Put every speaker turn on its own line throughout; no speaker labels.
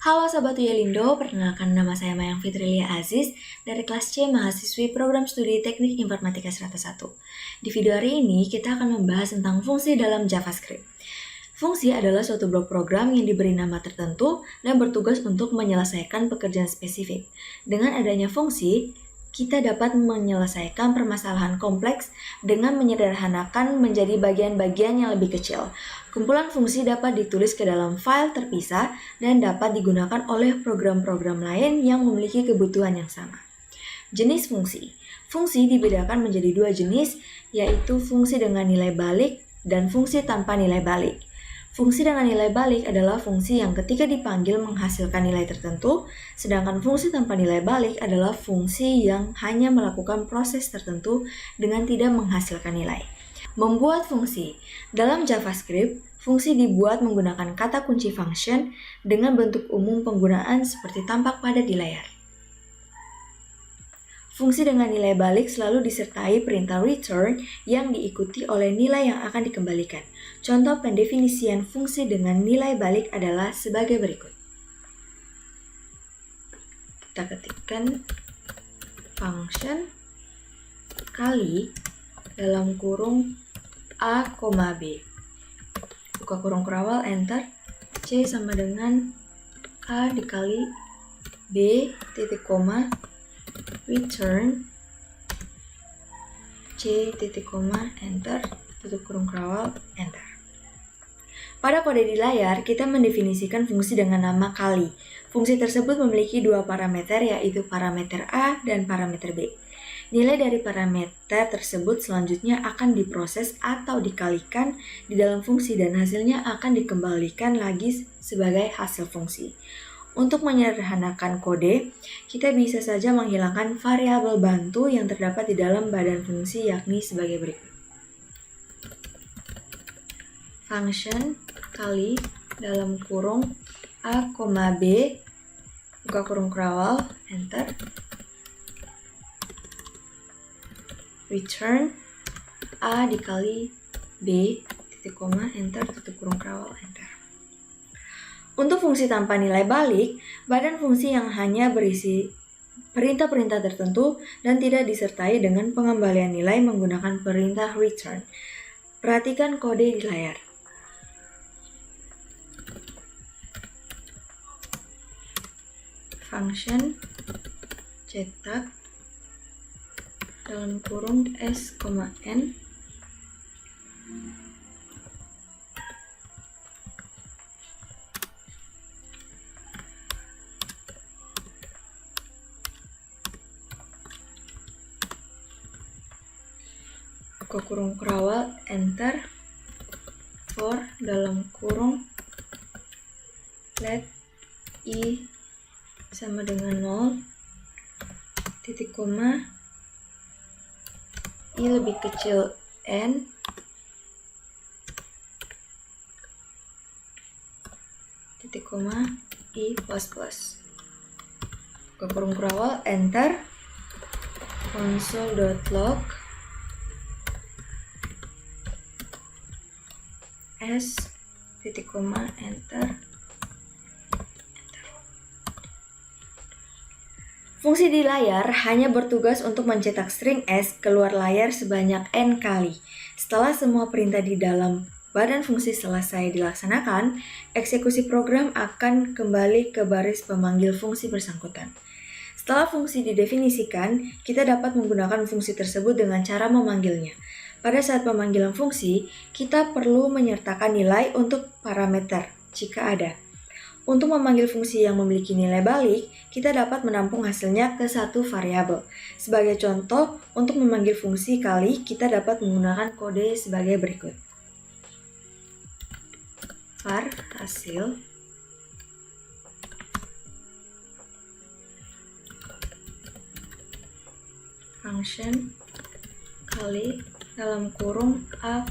Halo Sobat Uyelindo, perkenalkan nama saya Mayang Fitrilia Aziz dari kelas C mahasiswi program studi Teknik Informatika 101. Di video hari ini kita akan membahas tentang fungsi dalam JavaScript. Fungsi adalah suatu blok program yang diberi nama tertentu dan bertugas untuk menyelesaikan pekerjaan spesifik. Dengan adanya fungsi, kita dapat menyelesaikan permasalahan kompleks dengan menyederhanakan menjadi bagian-bagian yang lebih kecil. Kumpulan fungsi dapat ditulis ke dalam file terpisah dan dapat digunakan oleh program-program lain yang memiliki kebutuhan yang sama. Jenis fungsi. Fungsi dibedakan menjadi dua jenis, yaitu fungsi dengan nilai balik dan fungsi tanpa nilai balik. Fungsi dengan nilai balik adalah fungsi yang ketika dipanggil menghasilkan nilai tertentu, sedangkan fungsi tanpa nilai balik adalah fungsi yang hanya melakukan proses tertentu dengan tidak menghasilkan nilai. Membuat fungsi. Dalam JavaScript, fungsi dibuat menggunakan kata kunci function dengan bentuk umum penggunaan seperti tampak pada di layar. Fungsi dengan nilai balik selalu disertai perintah return yang diikuti oleh nilai yang akan dikembalikan. Contoh pendefinisian fungsi dengan nilai balik adalah sebagai berikut. Kita ketikkan function kali dalam kurung A, B. Buka kurung kerawal, enter. C sama dengan A dikali B, titik koma, return C titik koma, enter, tutup kurung kerawal, enter. Pada kode di layar, kita mendefinisikan fungsi dengan nama kali. Fungsi tersebut memiliki dua parameter, yaitu parameter A dan parameter B. Nilai dari parameter tersebut selanjutnya akan diproses atau dikalikan di dalam fungsi dan hasilnya akan dikembalikan lagi sebagai hasil fungsi. Untuk menyederhanakan kode, kita bisa saja menghilangkan variabel bantu yang terdapat di dalam badan fungsi, yakni sebagai berikut. Function kali dalam kurung A, B, buka kurung kerawal, enter. Return A dikali B, titik koma, enter, tutup kurung kerawal, enter. Untuk fungsi tanpa nilai balik, badan fungsi yang hanya berisi perintah-perintah tertentu dan tidak disertai dengan pengembalian nilai menggunakan perintah return. Perhatikan kode di layar. Function cetak dalam kurung S, N buka kurung kerawal, enter. For dalam kurung let I sama dengan 0, titik koma, I lebih kecil N, titik koma, I plus plus. Buka kurung kerawal, enter. Console.log S, titik koma, enter. Fungsi di layar hanya bertugas untuk mencetak string S keluar layar sebanyak N kali. Setelah semua perintah di dalam badan fungsi selesai dilaksanakan, eksekusi program akan kembali ke baris pemanggil fungsi bersangkutan. Setelah fungsi didefinisikan, kita dapat menggunakan fungsi tersebut dengan cara memanggilnya. Pada saat pemanggilan fungsi, kita perlu menyertakan nilai untuk parameter jika ada. Untuk memanggil fungsi yang memiliki nilai balik, kita dapat menampung hasilnya ke satu variabel. Sebagai contoh, untuk memanggil fungsi kali, kita dapat menggunakan kode sebagai berikut. Var hasil function kali dalam kurung A,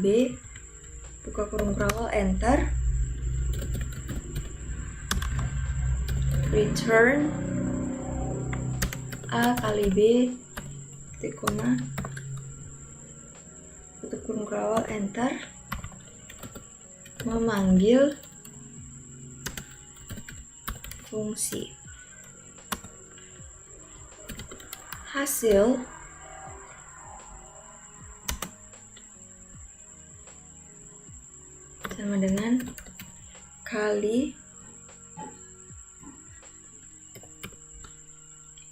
B, buka kurung kerawal, enter. Return A kali B, titik koma, tutup kurung kerawal, enter. Memanggil fungsi. Hasil sama dengan kali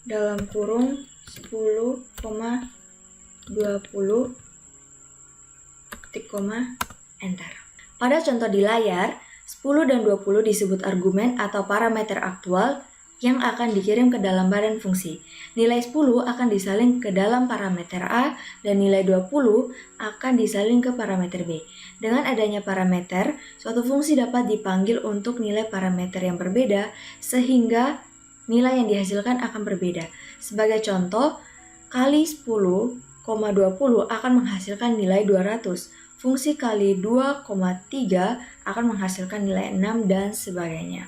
dalam kurung 10,20 titik koma enter. Pada contoh di layar, 10 dan 20 disebut argumen atau parameter aktual yang akan dikirim ke dalam badan fungsi. Nilai 10 akan disalin ke dalam parameter A dan nilai 20 akan disalin ke parameter B. Dengan adanya parameter, suatu fungsi dapat dipanggil untuk nilai parameter yang berbeda sehingga nilai yang dihasilkan akan berbeda. Sebagai contoh, kali 10,20 akan menghasilkan nilai 200. Fungsi kali 2,3 akan menghasilkan nilai 6 dan sebagainya.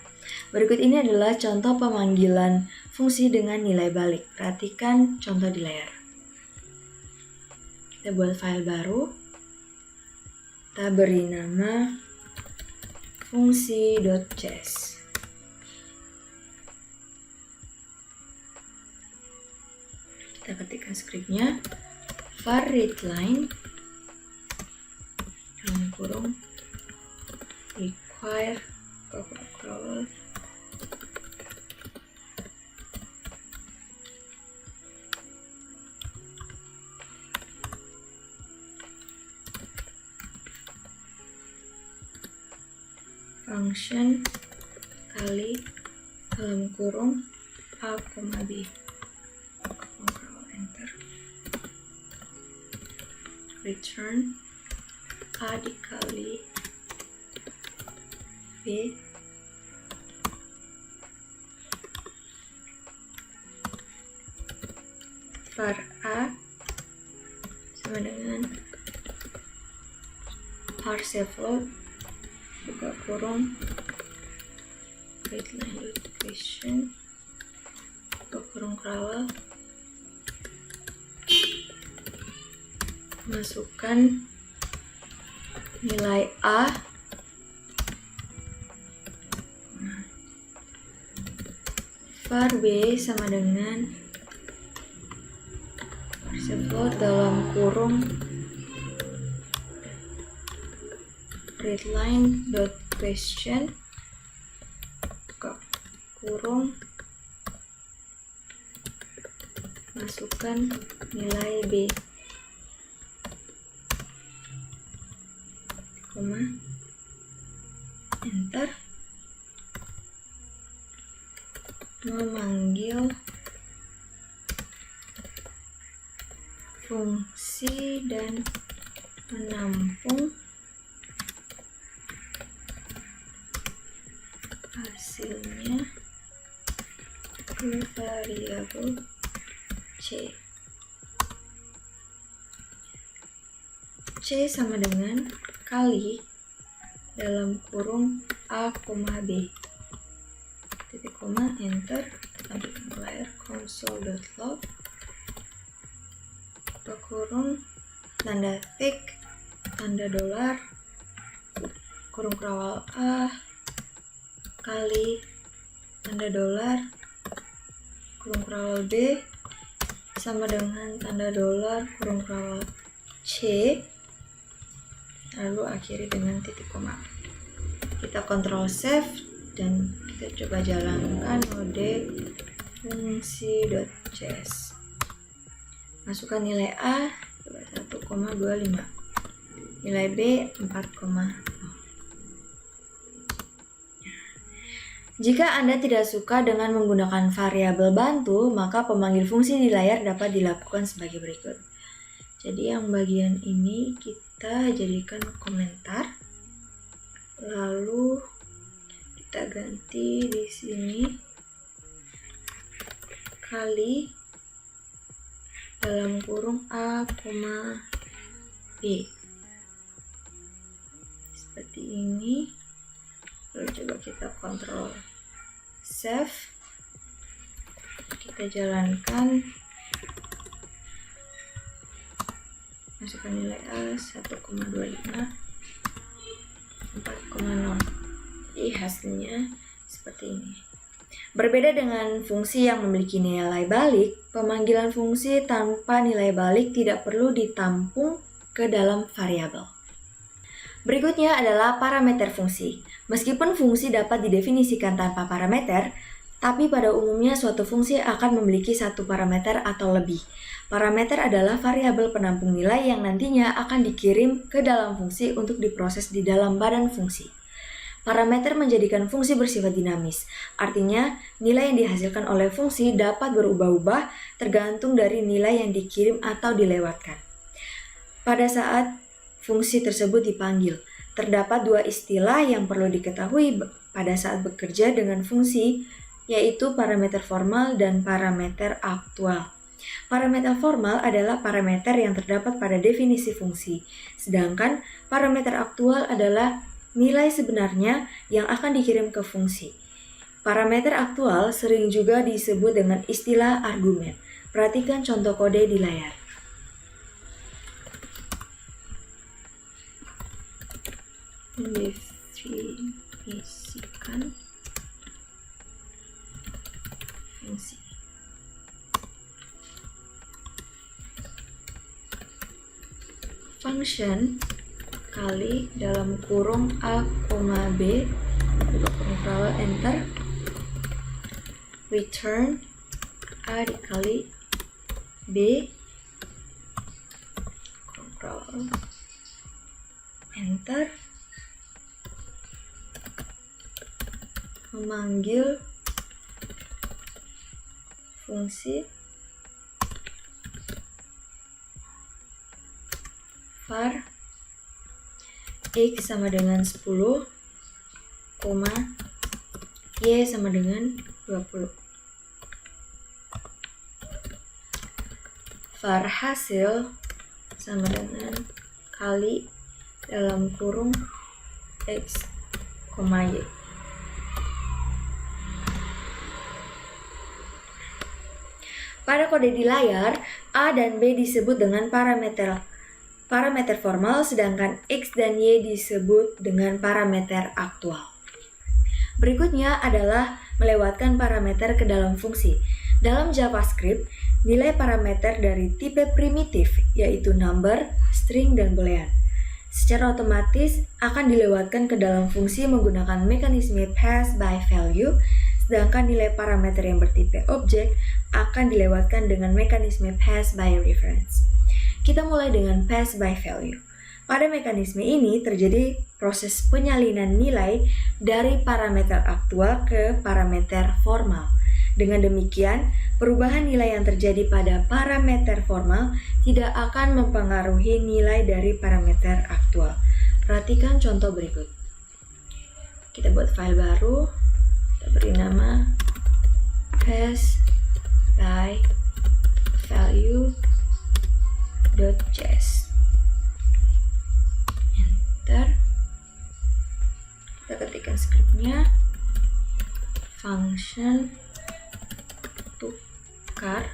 Berikut ini adalah contoh pemanggilan fungsi dengan nilai balik. Perhatikan contoh di layar. Kita buat file baru. Kita beri nama fungsi.js. Kita ketikkan skripnya. var readline dalam kurung require crawl function kali dalam kurung a, b. Enter. Return a dikali b var a sama dengan parseFloat buka kurung readline.question buka kurung crawl, masukkan nilai A, var B sama dengan parseFloat dalam kurung readline.question buka kurung, masukkan nilai B, enter. Memanggil fungsi dan menampung hasilnya ke variabel C. C sama dengan kali dalam kurung A, B. Titik koma, enter. Lanjutkan ke layar console.log. Buka kurung, tanda tik, tanda dolar, kurung kawal A, kali, tanda dolar, kurung kawal B, sama dengan tanda dolar, kurung kawal C, lalu akhiri dengan titik koma. Kita kontrol save dan kita coba jalankan mode fungsi.js. Masukkan nilai A 1,25, nilai B 4,0. Jika Anda tidak suka dengan menggunakan variabel bantu, maka pemanggil fungsi di layar dapat dilakukan sebagai berikut. Jadi yang bagian ini kita jadikan komentar, lalu kita ganti di sini kali dalam kurung A, B. Seperti ini. Lalu coba kita kontrol save, kita jalankan, masukkan nilai A 1,25, 4,0. Jadi hasilnya seperti ini. Berbeda dengan fungsi yang memiliki nilai balik, pemanggilan fungsi tanpa nilai balik tidak perlu ditampung ke dalam variabel. Berikutnya adalah parameter fungsi. Meskipun fungsi dapat didefinisikan tanpa parameter, tapi pada umumnya suatu fungsi akan memiliki satu parameter atau lebih. Parameter adalah variabel penampung nilai yang nantinya akan dikirim ke dalam fungsi untuk diproses di dalam badan fungsi. Parameter menjadikan fungsi bersifat dinamis, artinya nilai yang dihasilkan oleh fungsi dapat berubah-ubah tergantung dari nilai yang dikirim atau dilewatkan. Pada saat fungsi tersebut dipanggil, terdapat dua istilah yang perlu diketahui pada saat bekerja dengan fungsi, yaitu parameter formal dan parameter aktual. Parameter formal adalah parameter yang terdapat pada definisi fungsi, sedangkan parameter aktual adalah nilai sebenarnya yang akan dikirim ke fungsi. Parameter aktual sering juga disebut dengan istilah argumen. Perhatikan contoh kode di layar. Mendefinisikan fungsi. Function kali dalam kurung A, B, buka kurung kawal, enter, return A dikali B, kurung kawal, enter, memanggil fungsi var X sama dengan 10, Y sama dengan 20. Var hasil sama dengan kali dalam kurung X, Y. Pada kode di layar, A dan B disebut dengan parameter formal, sedangkan X dan Y disebut dengan parameter aktual. Berikutnya adalah melewatkan parameter ke dalam fungsi. Dalam JavaScript, nilai parameter dari tipe primitif, yaitu number, string, dan boolean, secara otomatis akan dilewatkan ke dalam fungsi menggunakan mekanisme pass by value, sedangkan nilai parameter yang bertipe objek akan dilewatkan dengan mekanisme pass by reference. Kita mulai dengan pass by value. Pada mekanisme ini terjadi proses penyalinan nilai dari parameter aktual ke parameter formal. Dengan demikian, perubahan nilai yang terjadi pada parameter formal tidak akan mempengaruhi nilai dari parameter aktual. Perhatikan contoh berikut. Kita buat file baru, kita beri nama pass by value.js. Enter. Kita ketikkan skripnya. Function tukar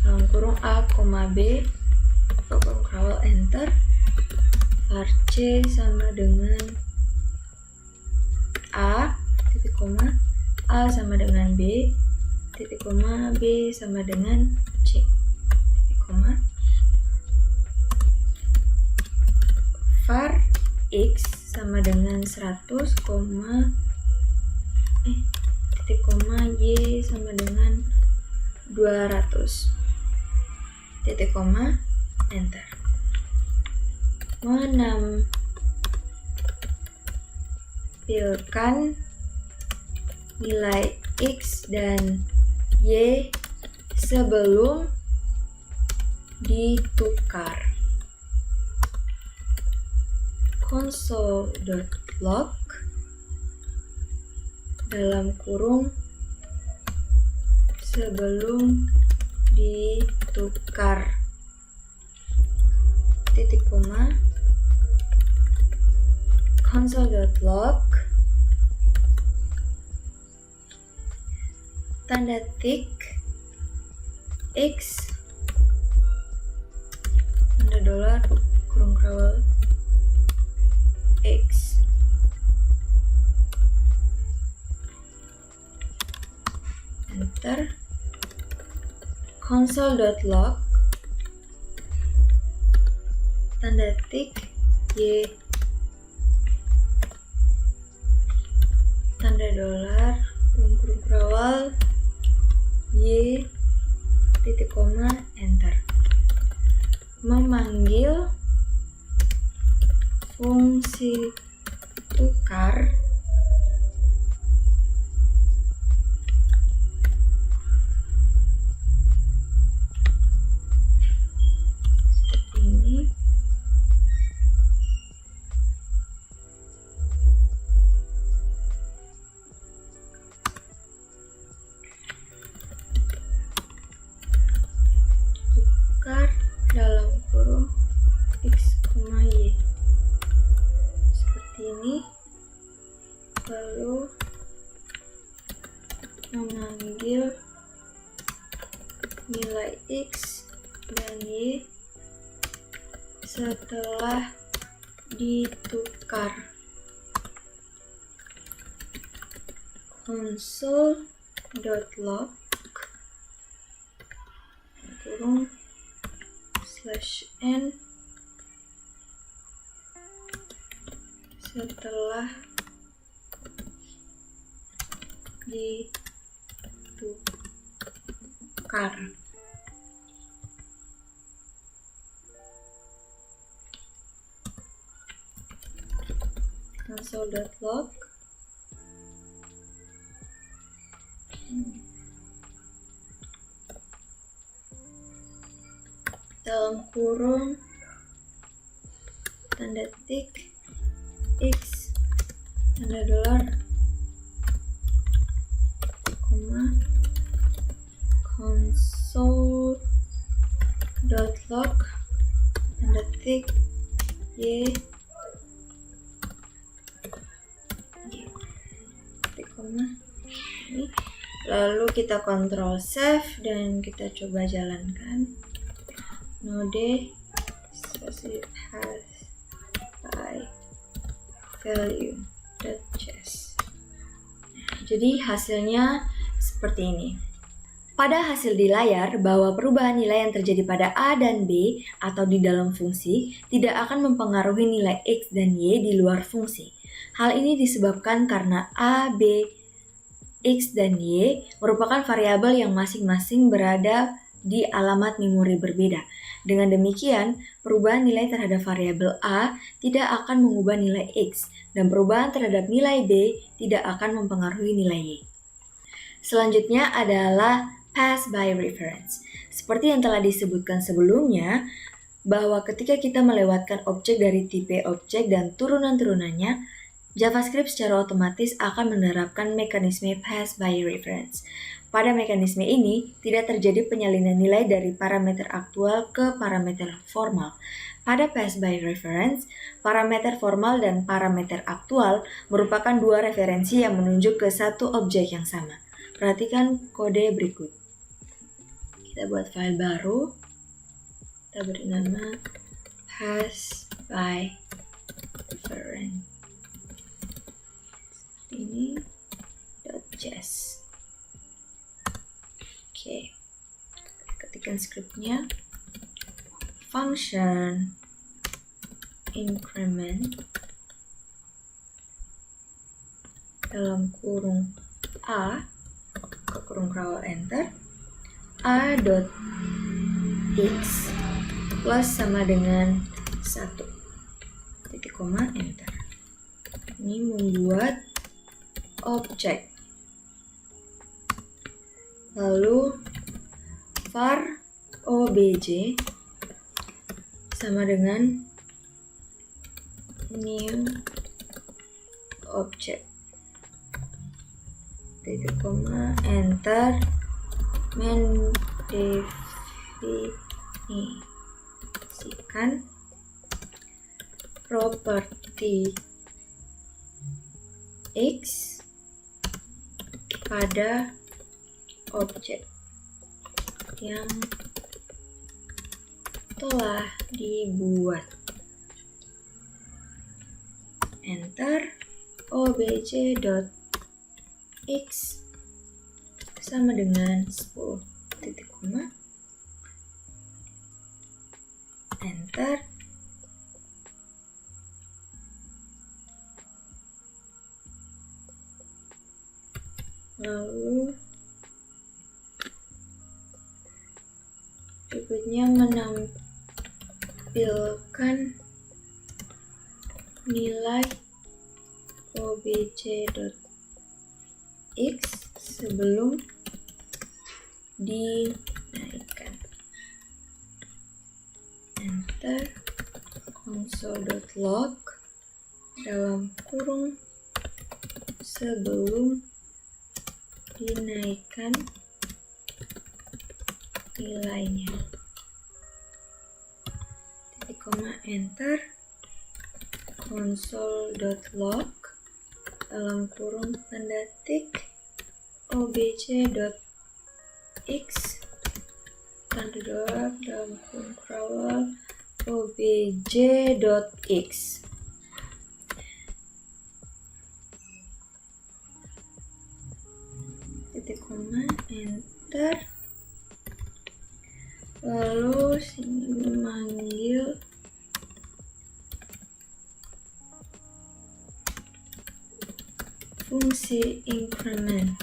dalam kurung A, B, kurung kawal, enter. Var C sama dengan A, titik koma, A sama dengan B, titik koma, B sama dengan C, titik koma. Var X sama dengan 100, titik koma, Y sama dengan 200, titik koma, enter. Menampilkan nilai X dan Y sebelum ditukar. Console.log dalam kurung sebelum ditukar, titik koma, console.log tanda tik X tanda dolar kurung kawal X. enter, console.log tanda tik y tanda dolar kurung berawal y titik koma enter, memanggil fungsi tukar seperti ini. Tukar dalam kurung x, y seperti ini, lalu memanggil nilai x dan y setelah ditukar. Console.log kurung /n setelah ditukar. Console.log dalam kurung tanda tik x tanda dolar koma console.log tanda tik y titik koma ini. Lalu kita kontrol save dan kita coba jalankan. Node specified by value.chess. Jadi hasilnya seperti ini. Pada hasil di layar, bahwa perubahan nilai yang terjadi pada A dan B atau di dalam fungsi tidak akan mempengaruhi nilai X dan Y di luar fungsi. Hal ini disebabkan karena A, B, X, dan Y merupakan variabel yang masing-masing berada di alamat memori berbeda. Dengan demikian, perubahan nilai terhadap variabel A tidak akan mengubah nilai X, dan perubahan terhadap nilai B tidak akan mempengaruhi nilai Y. Selanjutnya adalah pass by reference. Seperti yang telah disebutkan sebelumnya, bahwa ketika kita melewatkan objek dari tipe objek dan turunan-turunannya, JavaScript secara otomatis akan menerapkan mekanisme pass by reference. Pada mekanisme ini, tidak terjadi penyalinan nilai dari parameter aktual ke parameter formal. Pada pass by reference, parameter formal dan parameter aktual merupakan dua referensi yang menunjuk ke satu objek yang sama. Perhatikan kode berikut. Kita buat file baru. Kita beri nama pass by reference. Ini .js. Oke. Ketikkan scriptnya. Function increment dalam kurung A ke kurung krawal enter a.x plus sama dengan 1 titik koma enter. Ini membuat objek. Lalu var obj sama dengan new object titik koma enter mendefinisikan properti X pada objek yang telah dibuat. Enter obj.x sama dengan 10, titik koma, enter. Lalu berikutnya menampilkan nilai obj.x sebelum dinaikkan. Enter. Console.log dalam kurung sebelum dinaikkan nilainya. Titik koma, enter. Console.log dalam kurung tanda tik obj.x tanda dolar dalam kurung crawler obj.x. Titik koma, enter. Lalu sini memanggil fungsi increment.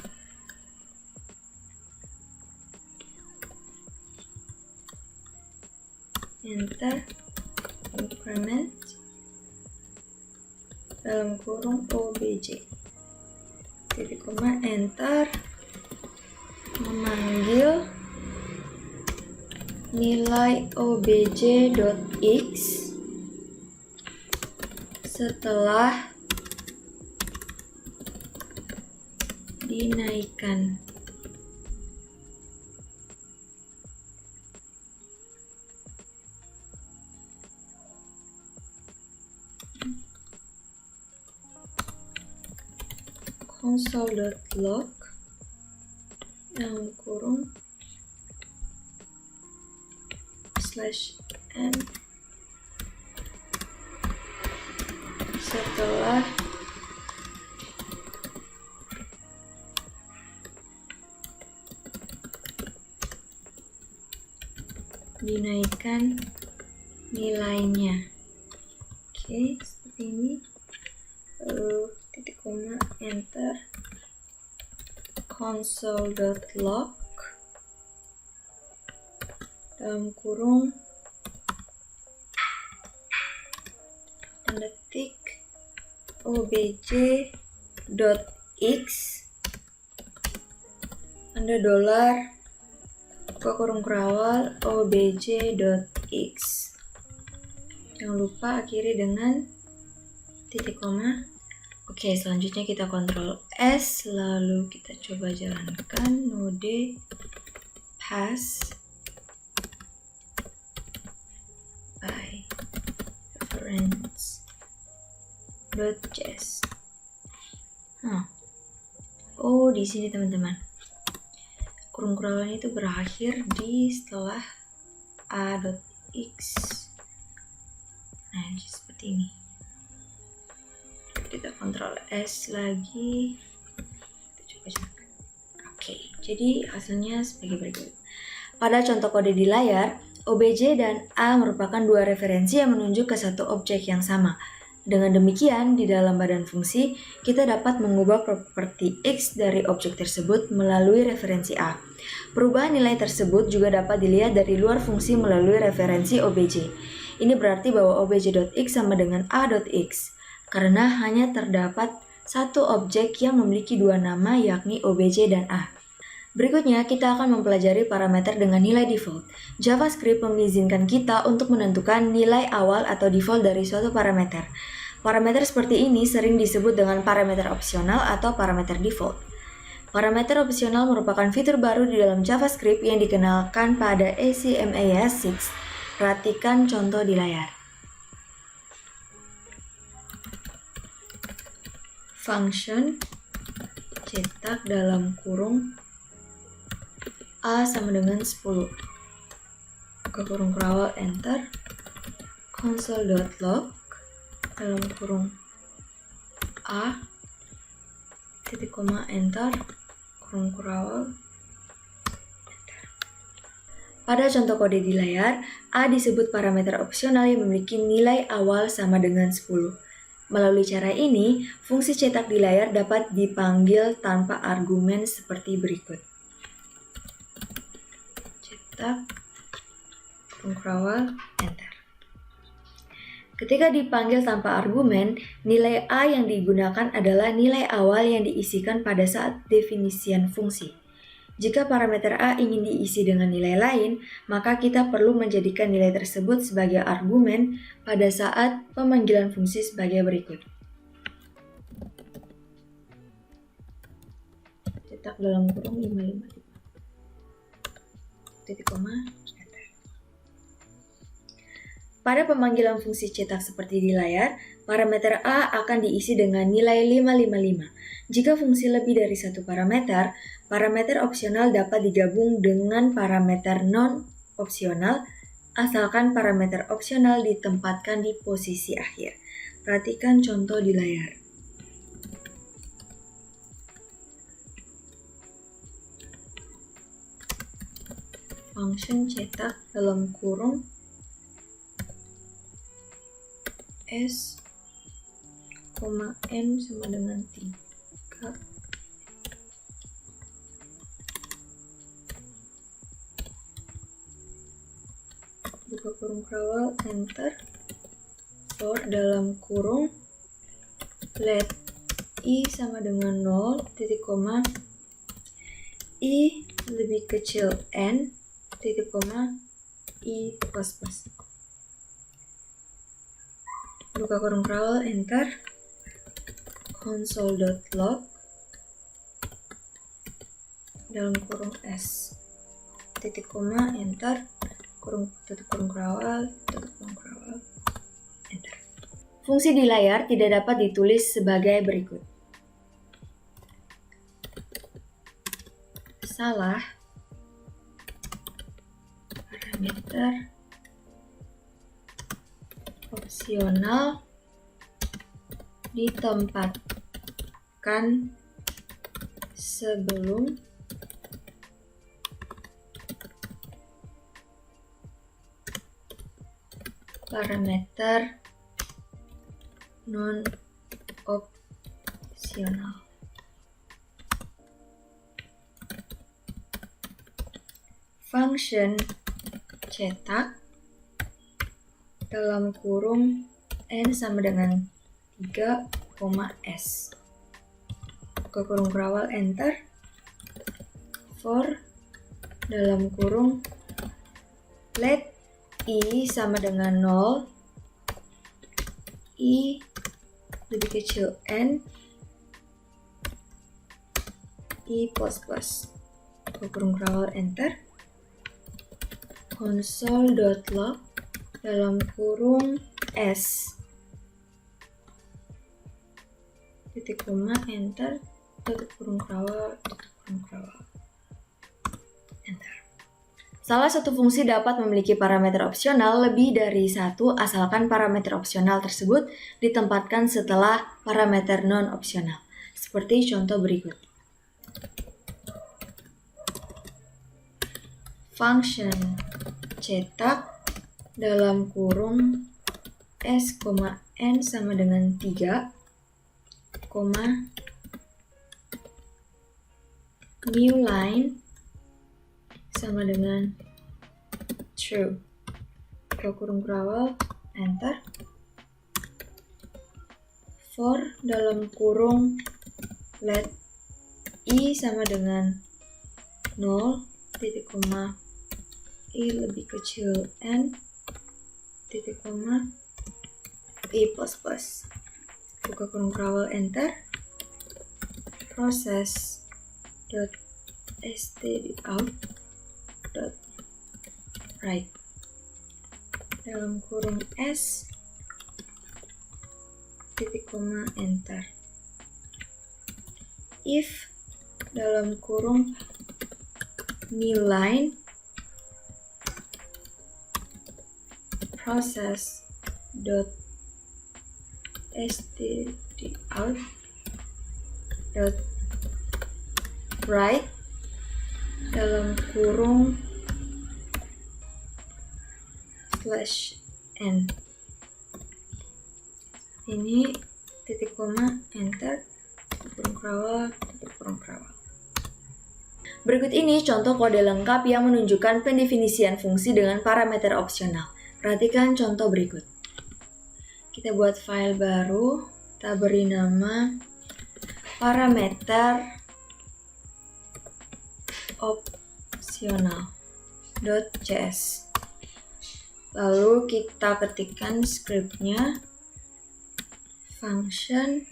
Enter. Increment dalam kurung obj. Titik koma, enter. Memanggil nilai obj.x setelah dinaikkan. Console.log dalam kurung /n setelah dinaikkan nilainya. Oke, seperti ini. Lalu titik koma, enter. Console.log dalam kurung tanda tik obj.x tanda dolar buka kurung kerawal obj.x. Jangan lupa akhiri dengan titik koma. Oke, selanjutnya kita Ctrl S, lalu kita coba jalankan node pass by reference.js. Oh, di sini teman-teman. Kurung kerawalnya itu berakhir di setelah a.x. Nah, seperti ini. Kita Ctrl S lagi, kita coba jalankan. Oke, jadi hasilnya sebagai berikut. Pada contoh kode di layar, obj dan a merupakan dua referensi yang menunjuk ke satu objek yang sama. Dengan demikian, di dalam badan fungsi, kita dapat mengubah properti x dari objek tersebut melalui referensi a. Perubahan nilai tersebut juga dapat dilihat dari luar fungsi melalui referensi obj. Ini berarti bahwa obj.x sama dengan a.x. karena hanya terdapat satu objek yang memiliki dua nama yakni obj dan a. Berikutnya, kita akan mempelajari parameter dengan nilai default. JavaScript mengizinkan kita untuk menentukan nilai awal atau default dari suatu parameter. Parameter seperti ini sering disebut dengan parameter opsional atau parameter default. Parameter opsional merupakan fitur baru di dalam JavaScript yang dikenalkan pada ACMAS 6. Perhatikan contoh di layar. Function cetak dalam kurung a sama dengan 10. Buka kurung kerawal, enter. Console.log dalam kurung a titik koma, enter. Kurung kerawal Pada contoh kode di layar, A disebut parameter opsional yang memiliki nilai awal sama dengan 10. Melalui cara ini, fungsi cetak di layar dapat dipanggil tanpa argumen seperti berikut. Cetak, kurung krawal, enter. Ketika dipanggil tanpa argumen, nilai A yang digunakan adalah nilai awal yang diisikan pada saat definisian fungsi. Jika parameter A ingin diisi dengan nilai lain, maka kita perlu menjadikan nilai tersebut sebagai argumen pada saat pemanggilan fungsi sebagai berikut. Cetak dalam kurung 55 titik koma, enter. Pada pemanggilan fungsi cetak seperti di layar, parameter A akan diisi dengan nilai 555. Jika fungsi lebih dari satu parameter, parameter opsional dapat digabung dengan parameter non-opsional, asalkan parameter opsional ditempatkan di posisi akhir. Perhatikan contoh di layar. Function cetak dalam kurung S, N sama dengan 3. Buka kurung krawal, enter. For dalam kurung let I sama dengan 0, titik koma, I lebih kecil N, titik koma, I plus plus. Buka kurung krawal, enter. Console.log dalam kurung S, titik koma, enter. Tutup kurung krawal, enter. Fungsi di layar tidak dapat ditulis sebagai berikut. Salah parameter opsional ditempatkan sebelum parameter non-opsional. Function cetak dalam kurung N sama dengan 3, S. Buka kurung krawal, enter. For dalam kurung let I sama dengan 0, I lebih kecil N, I plus plus. Buka kurung krawal, enter. Console.log dalam kurung S, titik koma, enter. Tutup kurung krawal, enter. Salah satu fungsi dapat memiliki parameter opsional lebih dari satu asalkan parameter opsional tersebut ditempatkan setelah parameter non-opsional. Seperti contoh berikut. Function cetak dalam kurung S, N sama dengan 3, new line sama dengan true. Buka kurung krawal, enter. For dalam kurung let I sama dengan 0, titik koma, I lebih kecil N, titik koma, I plus plus. Buka kurung krawal, enter. Proses stdout.write dalam kurung S, titik koma, enter. If dalam kurung new line process.stdout.write dalam kurung /n. Ini titik koma, enter, kurung kerawal. Berikut ini contoh kode lengkap yang menunjukkan pendefinisian fungsi dengan parameter opsional. Perhatikan contoh berikut. Kita buat file baru, kita beri nama parameter optional.cs. Lalu kita ketikkan scriptnya, function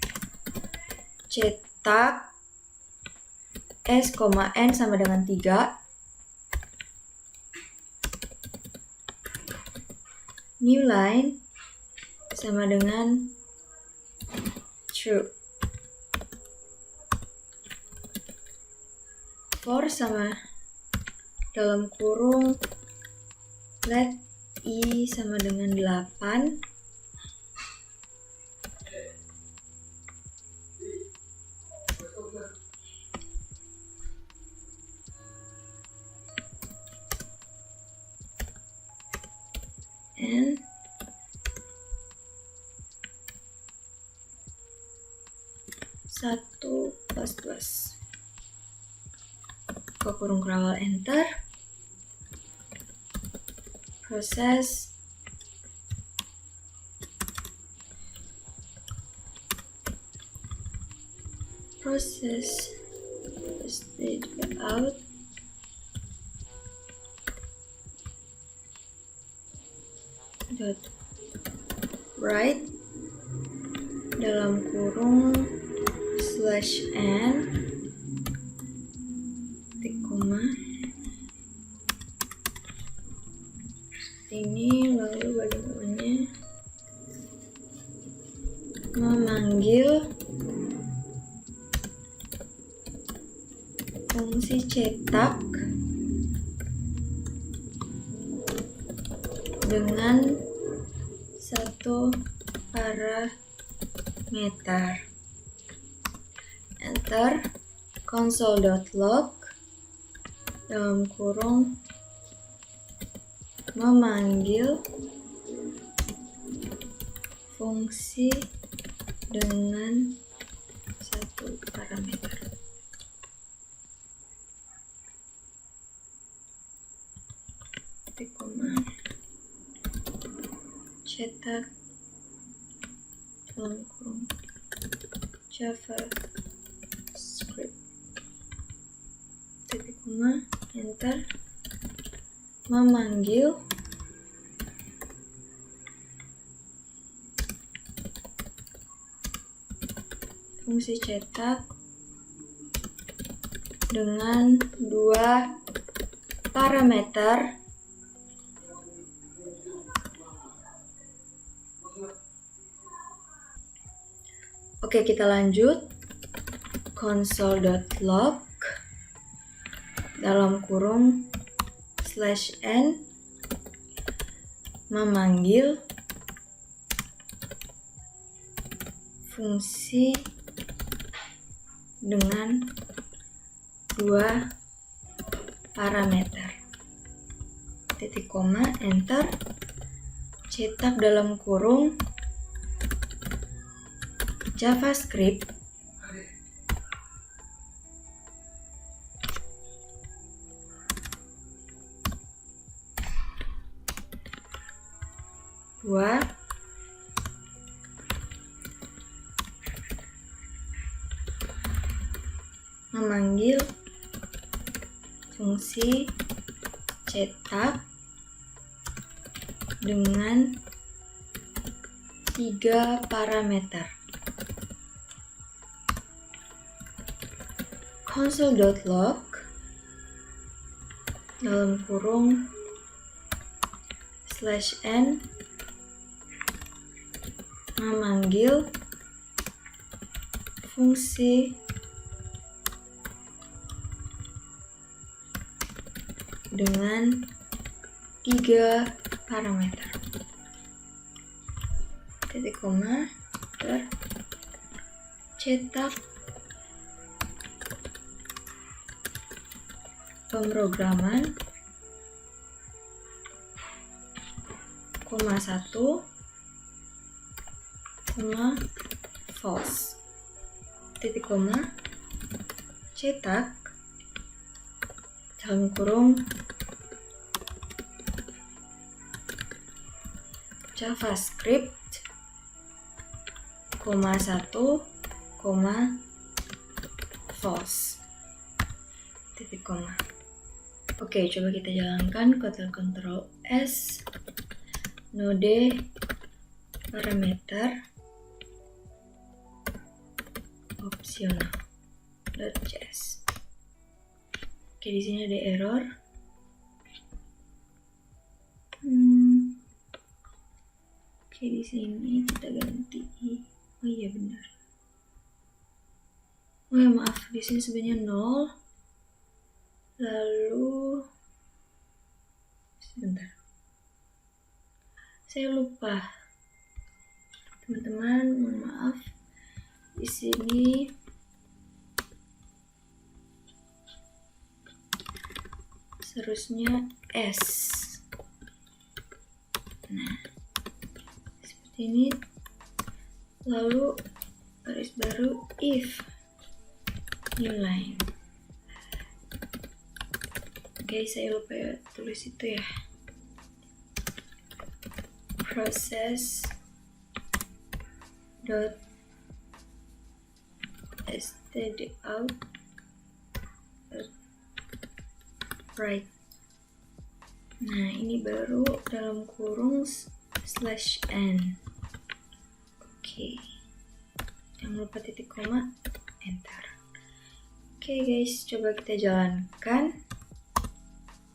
cetak s, n sama dengan 3, new line sama dengan true, for sama dalam kurung let i sama dengan 8, and satu plus ke kurung kerawal, enter, proses state out dot write dalam kurung /n titik koma ini, lalu bagaimana memanggil fungsi cetak dengan satu parameter, enter, console.log dalam kurung memanggil fungsi dengan satu parameter. Titik koma, cetak dalam kurung JavaScript, titik koma, enter, memanggil fungsi cetak dengan dua parameter Oke, kita lanjut. Console.log dalam kurung /n memanggil fungsi dengan dua parameter. Titik koma, enter, cetak dalam kurung JavaScript dua memanggil fungsi cetak dengan 3 parameter. Console.log dalam kurung /n memanggil fungsi dengan 3 parameter. Titik koma, cetak pemrograman 1, false, titik koma, cetak, dalam kurung, JavaScript, 1, false, titik koma. Oke, coba kita jalankan Ctrl S, node parameter optional .js. Oke, di sini ada error. Oke, di sini kita ganti. Oh iya benar. Oh ya maaf, di sini sebenarnya 0. Lalu sebentar. Saya lupa. Teman-teman, mohon maaf. Di sini seharusnya S. Nah, seperti ini. Lalu garis baru if new line. Oke, saya lupa ya tulis itu ya. Process dot stdout right. Nah, ini baru dalam kurung /n. Oke. Jangan lupa titik koma, enter. Oke guys, coba kita jalankan.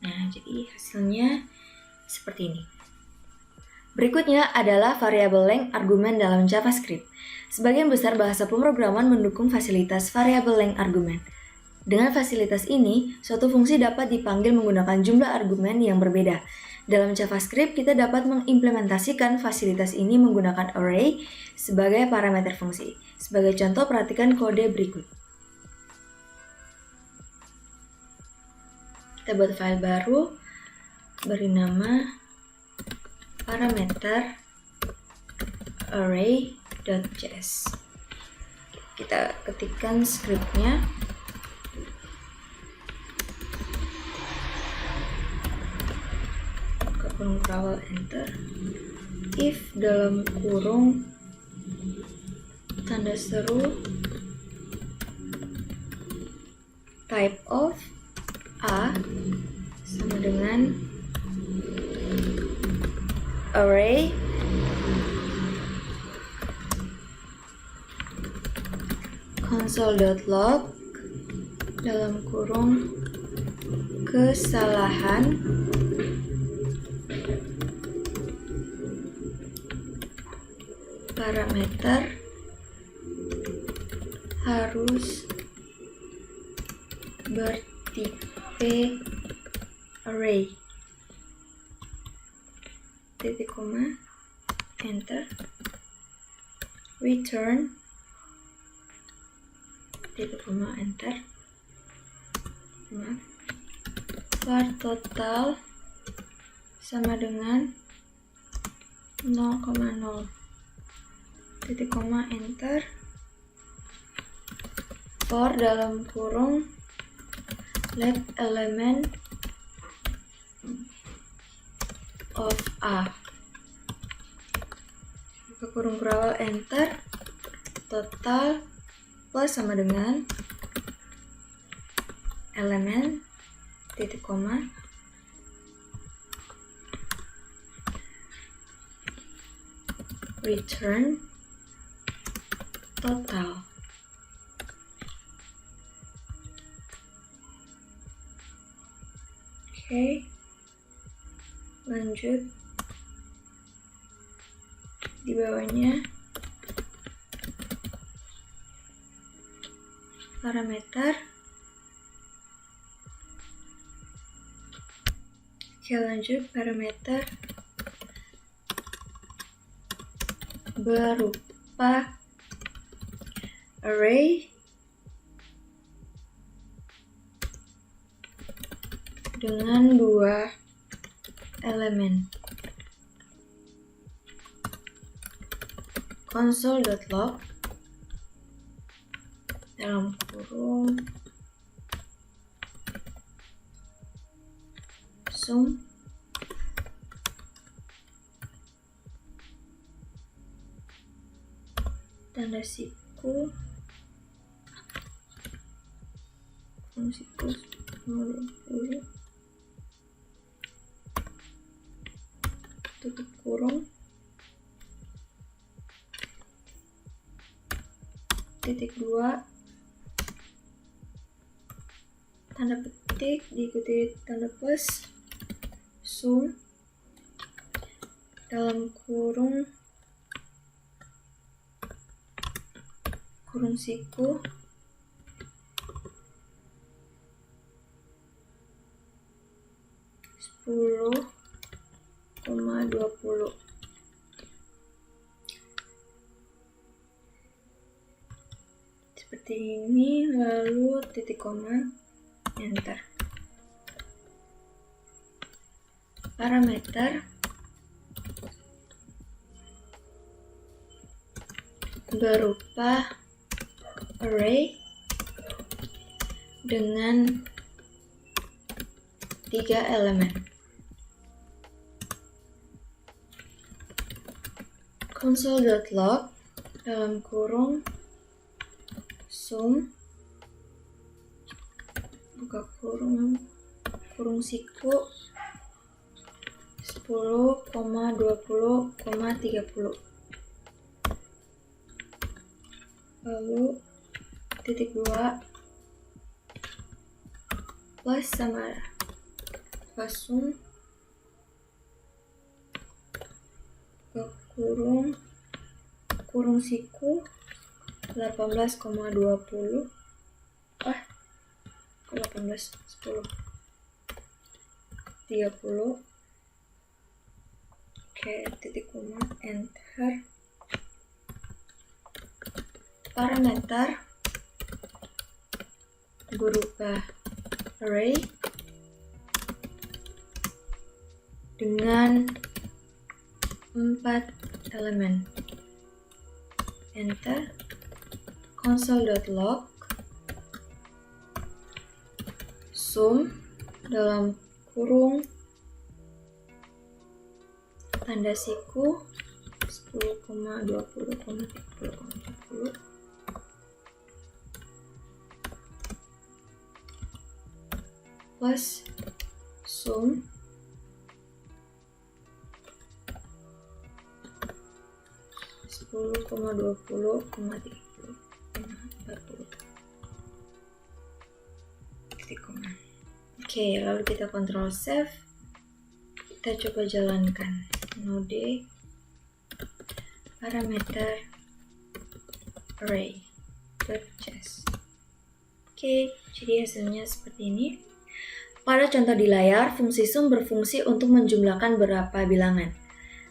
Nah, jadi hasilnya seperti ini. Berikutnya adalah variabel length argumen dalam JavaScript. Sebagian besar bahasa pemrograman mendukung fasilitas variabel length argumen. Dengan fasilitas ini, suatu fungsi dapat dipanggil menggunakan jumlah argumen yang berbeda. Dalam JavaScript, kita dapat mengimplementasikan fasilitas ini menggunakan array sebagai parameter fungsi. Sebagai contoh, perhatikan kode berikut. Kita buat file baru, beri nama parameter array.js. Kita ketikkan scriptnya. Kurung kawal enter. If dalam kurung tanda seru type of A sama dengan array console.log dalam kurung kesalahan parameter harus bertipe array, titik koma, enter, return, titik koma, enter, var total sama dengan 0,0, titik koma, enter, for dalam kurung let element of A, buka kurung kurawal, enter, total plus sama dengan elemen, titik koma, return total. Oke, lanjut di bawahnya parameter. Oke, lanjut parameter berupa array dengan 2 elemen. console.log dalam kurung sum tanda siku tutup kurung titik 2 tanda petik diikuti tanda plus sum dalam kurung siku (10,20) seperti ini, lalu titik koma, enter. Parameter berupa array dengan 3 elemen. Console.log dalam kurung sum buka kurung siku 10,20,30, lalu titik 2 plus sama plus sum ke kurung siku 18,20 30. Oke, titik koma, enter. Parameter berupa array dengan 4 elemen, enter. Console.log sum dalam kurung tanda siku 10,20,30,40 plus sum titik koma. Oke, lalu kita kontrol save, kita coba jalankan node parameter array .chess. Oke, jadi hasilnya seperti ini. Pada contoh di layar, fungsi sum berfungsi untuk menjumlahkan beberapa bilangan.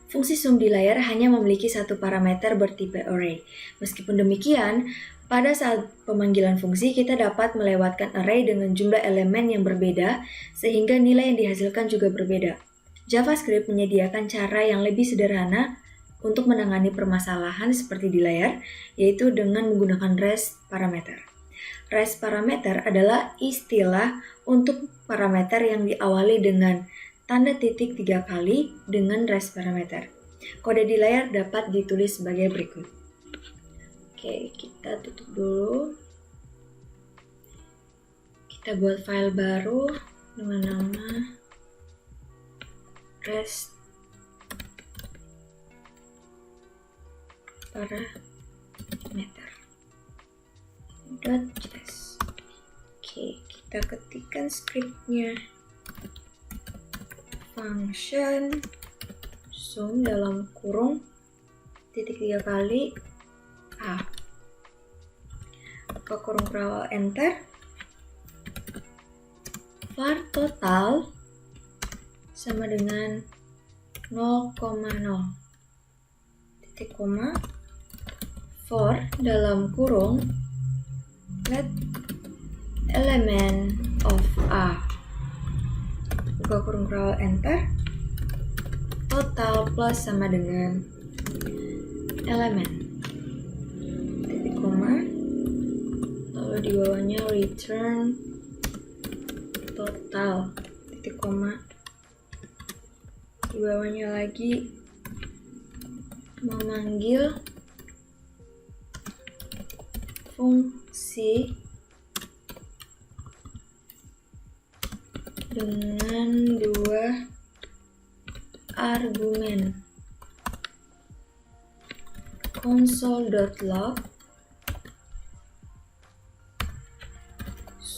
Fungsi sum di layar hanya memiliki satu parameter bertipe array. Meskipun demikian, pada saat pemanggilan fungsi kita dapat melewatkan array dengan jumlah elemen yang berbeda, sehingga nilai yang dihasilkan juga berbeda. JavaScript menyediakan cara yang lebih sederhana untuk menangani permasalahan seperti di layar, yaitu dengan menggunakan REST parameter. REST parameter adalah istilah untuk parameter yang diawali dengan tanda titik 3 kali dengan REST parameter. Kode di layar dapat ditulis sebagai berikut. Oke, kita tutup dulu. Kita buat file baru dengan nama REST parameter .js. Oke, kita ketikkan scriptnya. Function sum dalam kurung titik 3 kali a, buka kurung perawal, enter. Var total sama dengan 0,0 titik koma for dalam kurung let element of a, buka kurung perawal, enter. Total plus sama dengan elemen di bawahnya return total, titik koma, di bawahnya lagi memanggil fungsi dengan dua argumen, console.log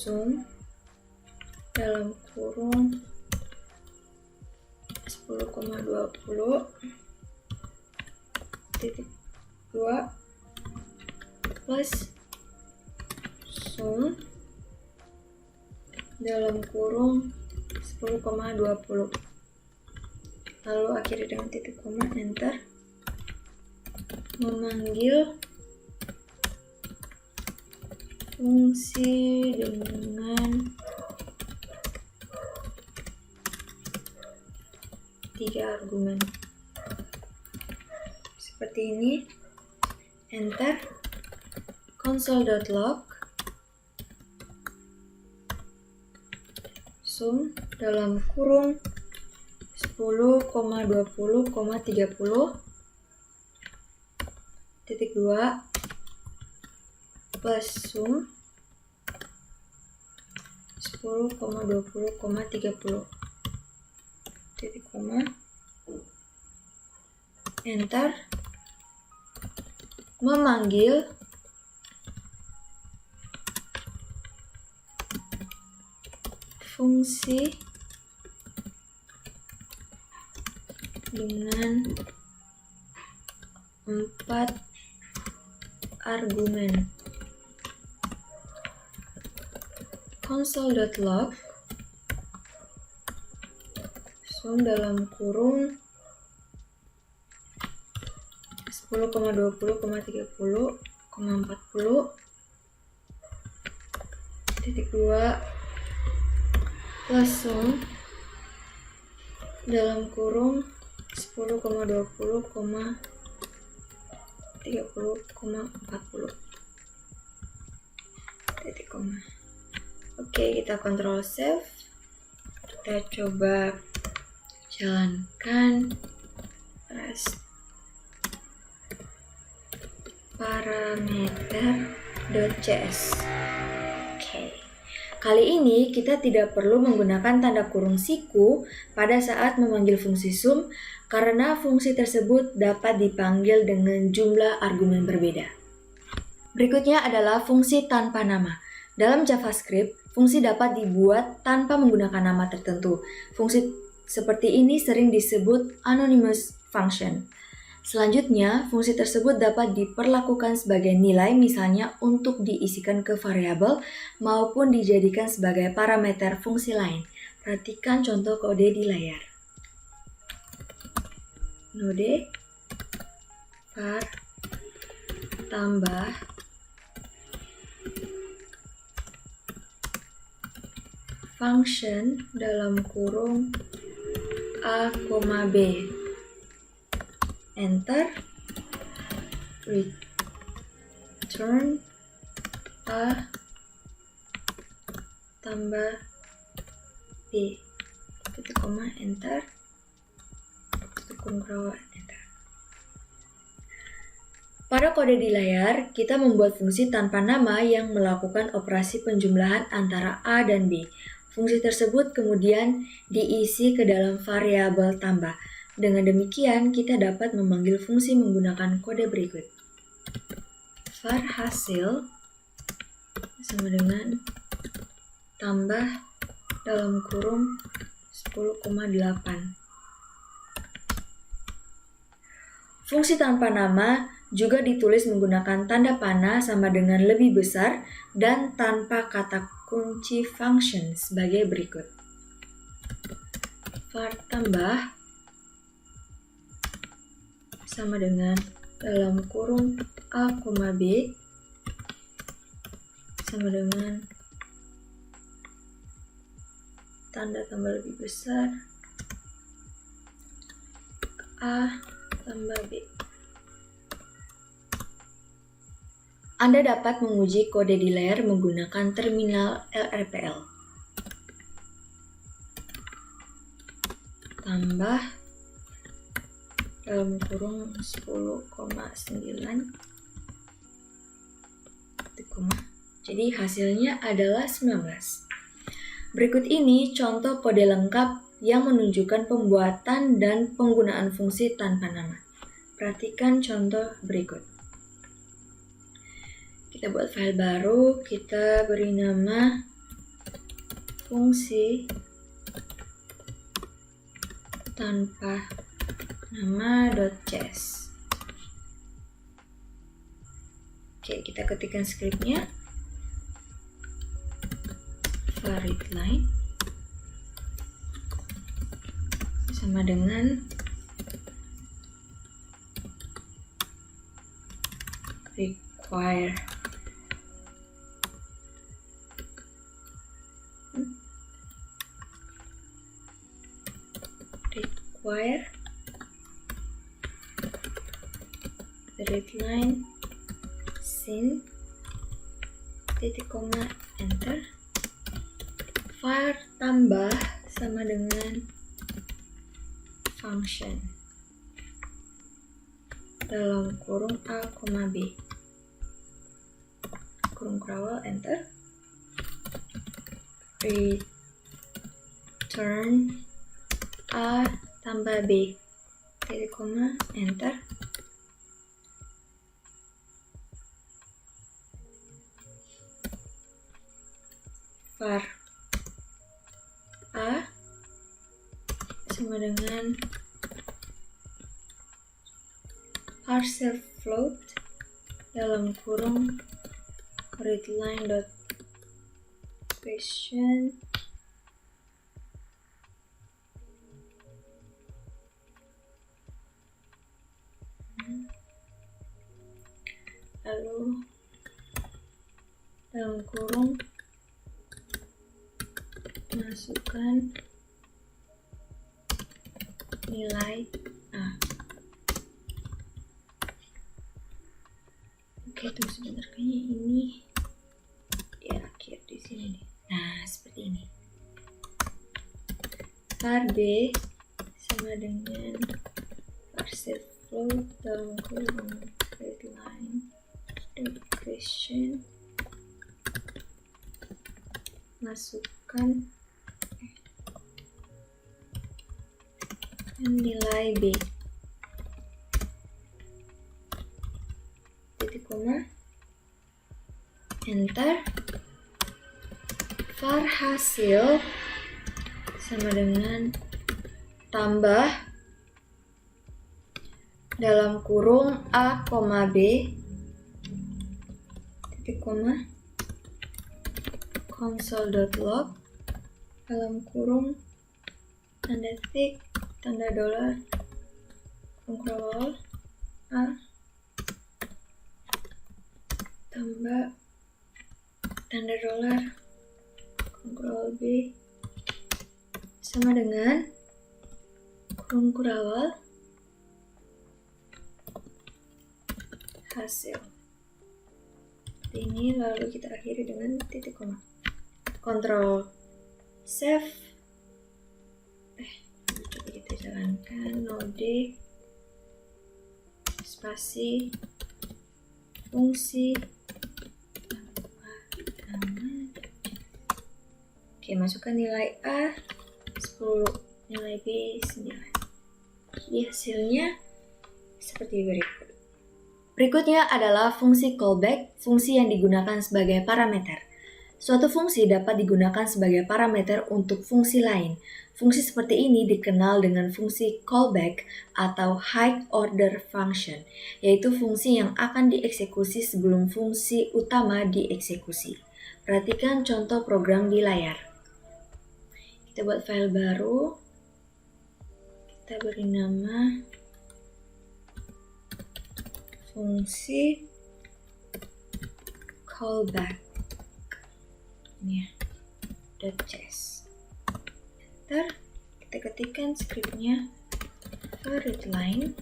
sum dalam kurung 10,20 titik 2 plus sum dalam kurung 10,20, lalu akhiri dengan titik koma, enter, memanggil fungsi dengan 3 argumen seperti ini, enter, console.log sum dalam kurung 10,20,30 titik 2 plus sum 10,20,30 titik koma, enter, memanggil fungsi dengan 4 argumen, console.log sum dalam kurung 10,20,30,40 titik 2 plus sum dalam kurung 10,20,30,40 titik koma. Oke, kita kontrol save, kita coba jalankan rest parameter.cs. Oke. Kali ini kita tidak perlu menggunakan tanda kurung siku pada saat memanggil fungsi sum karena fungsi tersebut dapat dipanggil dengan jumlah argumen berbeda. Berikutnya adalah fungsi tanpa nama. Dalam JavaScript, fungsi dapat dibuat tanpa menggunakan nama tertentu. Fungsi seperti ini sering disebut anonymous function. Selanjutnya, fungsi tersebut dapat diperlakukan sebagai nilai misalnya untuk diisikan ke variabel maupun dijadikan sebagai parameter fungsi lain. Perhatikan contoh kode di layar. Node var tambah function dalam kurung a, b. Enter, return a tambah b, titik koma, enter, titik koma, enter. Pada kode di layar, kita membuat fungsi tanpa nama yang melakukan operasi penjumlahan antara a dan b. Fungsi tersebut kemudian diisi ke dalam variabel tambah. Dengan demikian, kita dapat memanggil fungsi menggunakan kode berikut. Var hasil sama dengan tambah dalam kurung 10,8. Fungsi tanpa nama juga ditulis menggunakan tanda panah sama dengan lebih besar dan tanpa kata kunci function sebagai berikut. Var tambah sama dengan dalam kurung a, b sama dengan tanda tambah lebih besar a tambah b. Anda dapat menguji kode di layar menggunakan terminal LRPL. Tambah dalam kurung 10,9 jadi hasilnya adalah 19. Berikut ini contoh kode lengkap yang menunjukkan pembuatan dan penggunaan fungsi tanpa nama. Perhatikan contoh berikut. Kita buat file baru, kita beri nama fungsi tanpa nama.js. Oke, kita ketikkan skripnya. var readline sama dengan require readline sin titik koma enter var tambah sama dengan function dalam kurung a, b kurung kurawal enter return a tambah b titik koma enter var a sama dengan parser float dalam kurung readline dot question lalu dalam kurung masukkan nilai A. Oke, tunggu sebentar, kayaknya ini di akhir di sini nih. Nah, seperti ini. var b sama dengan parser float dalam kurung readline question masukkan nilai b titik koma enter var hasil sama dengan tambah dalam kurung a, b titik koma console.log dalam kurung tanda titik tanda dolar kurung a tambah tanda dolar kurung b sama dengan kurung kurawal hasil ini, lalu kita akhiri dengan titik koma. Ctrl save, coba kita jalankan node spasi fungsi oke, masukkan nilai A 10, nilai B 9. Jadi hasilnya seperti berikut. Berikutnya adalah fungsi callback, fungsi yang digunakan sebagai parameter. Suatu fungsi dapat digunakan sebagai parameter untuk fungsi lain. Fungsi seperti ini dikenal dengan fungsi callback atau high order function, yaitu fungsi yang akan dieksekusi sebelum fungsi utama dieksekusi. Perhatikan contoh program di layar. Kita buat file baru. Kita beri nama fungsi callback. Ini ya, .js. Ntar kita ketikkan skripnya var readline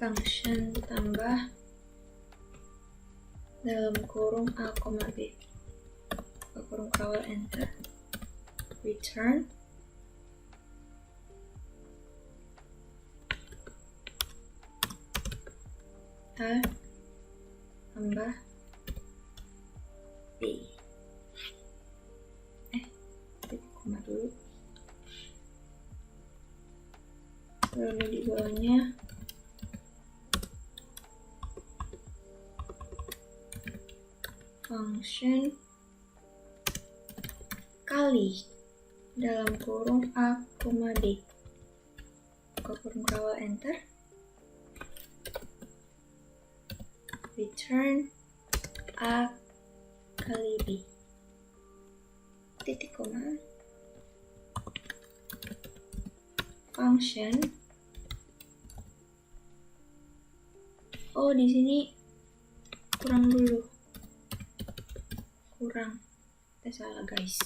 function tambah dalam kurung A, B, buka kurung kawal, enter, return A tambah B. Titik koma dulu. Lalu di bawahnya function kali dalam kurung A, D. Buka kurung kawal, enter, return A kali B. Titik koma. Function. Oh, di sini kurang dulu. Kurang. Kita salah, guys.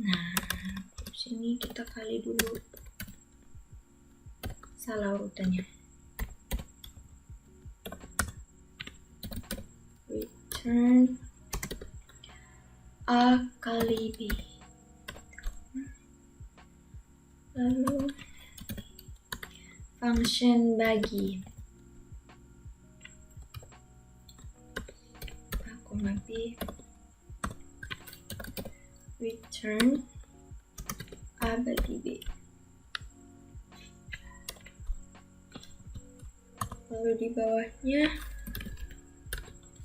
Nah, di sini kita kali dulu. Salah urutannya. Return A kali B. Lalu function bagi A, B, return A bagi B. Lalu di bawahnya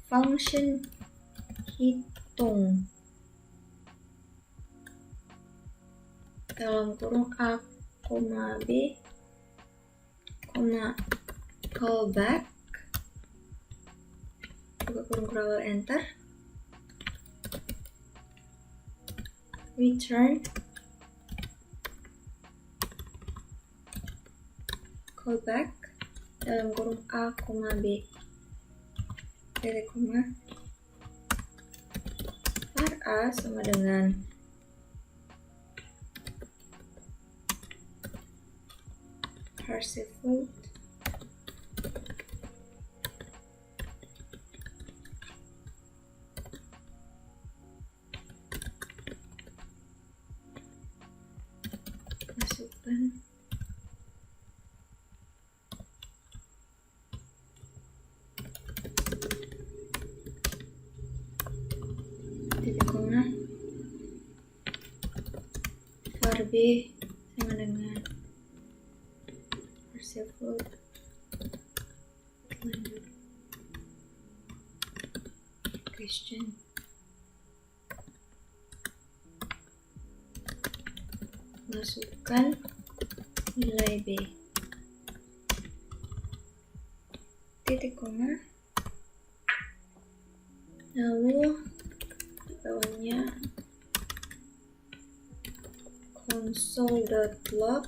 function hitung dalam kurung A, B, callback, buka kurung kawal, enter, return callback dalam kurung A, B, titik koma, var A sama dengan parse float masukkan titik koma, var B sama dengan parse float lanjut question, masukkan nilai B, titik koma, lalu di bawahnya console.log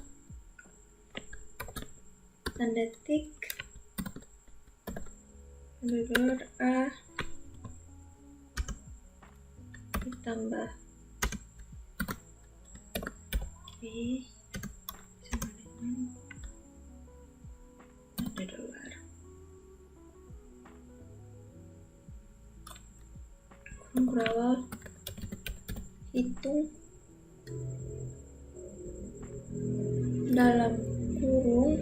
tanda tik underscore A ditambah B sama dengan $. Kurung kawal hitung dalam kurung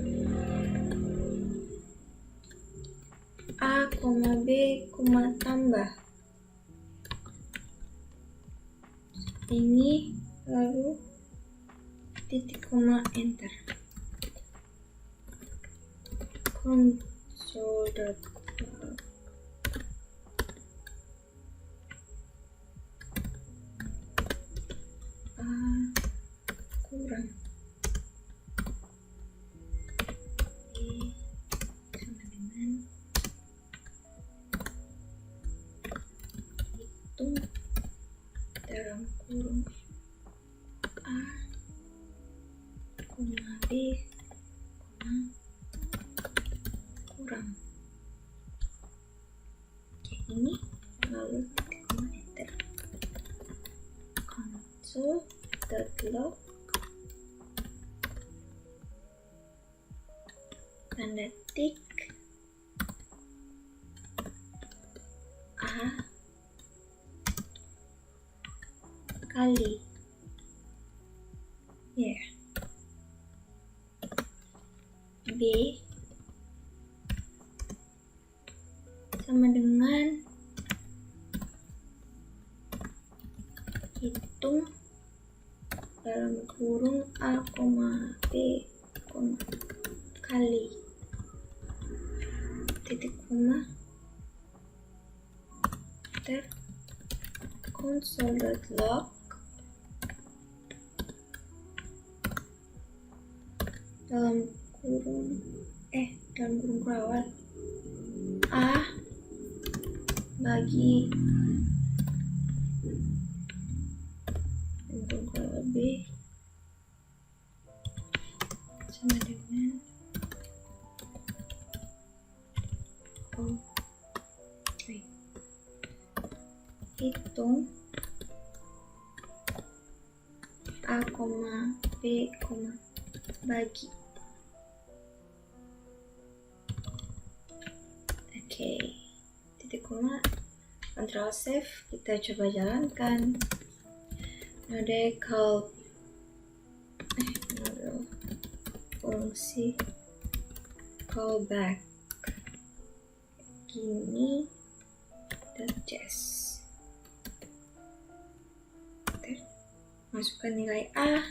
A, B, tambah ini, lalu titik koma, enter, console.log A kurang B sama dengan hitung dalam kurung A, B, kurang kayak ini, lalu titik koma, enter, console.log tanda tik A kali B sama dengan hitung dalam kurung A, B, kali titik koma enter console.log dalam kurung kurawal A bagi dalam kurung kurawal B sama dengan hitung A, B, bagi. Oke, titik koma, Ctrl save, kita coba jalankan. Ada fungsi callback gini .js. Masukkan nilai A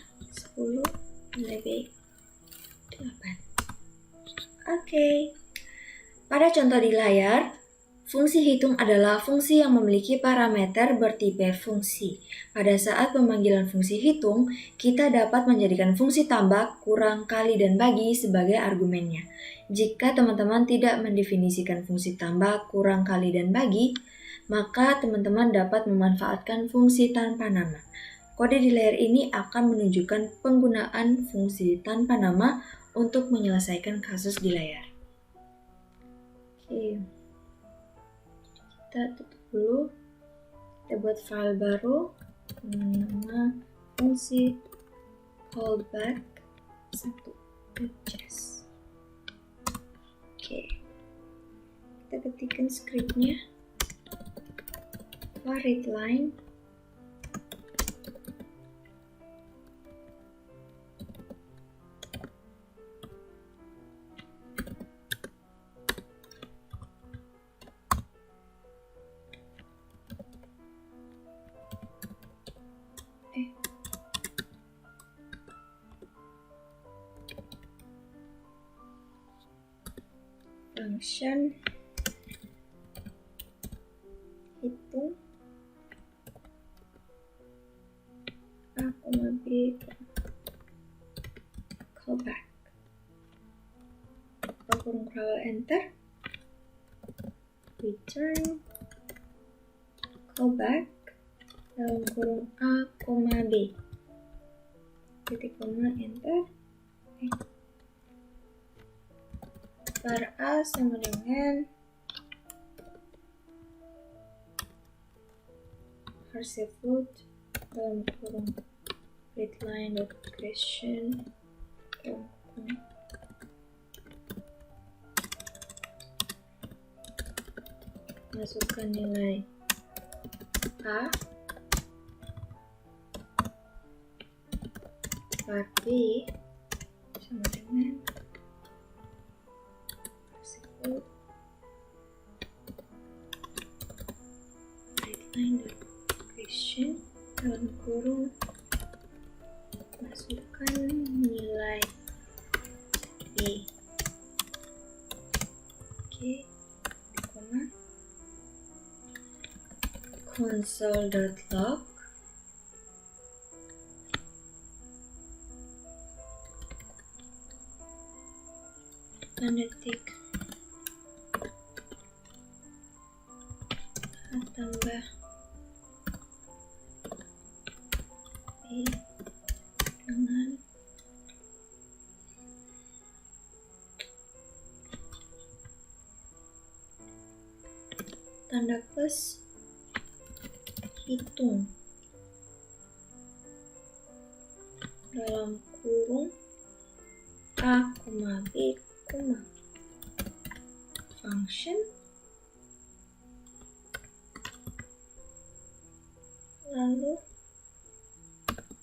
10, nilai B 8. Oke. Pada contoh di layar, fungsi hitung adalah fungsi yang memiliki parameter bertipe fungsi. Pada saat pemanggilan fungsi hitung, kita dapat menjadikan fungsi tambah, kurang, kali, dan bagi sebagai argumennya. Jika teman-teman tidak mendefinisikan fungsi tambah, kurang, kali, dan bagi, maka teman-teman dapat memanfaatkan fungsi tanpa nama. Kode di layar ini akan menunjukkan penggunaan fungsi tanpa nama untuk menyelesaikan kasus di layar. Oke. Kita tutup dulu. Kita buat file baru nama fungsi callback 1.js. Oke. Kita ketikkan scriptnya. Readline function hitung A, B, callback. Kurung kurawal enter. Return callback dalam kurung A, B. Titik koma enter. Var A sama dengan parse float dalam kurung readline.creation masukkan nilai A, var B sama dengan parse float readline.creation dalam kurung masukkan nilai B. Oke, koma console.log tanda tik A tambah B dengan tanda plus hitung dalam kurung A, B, function, lalu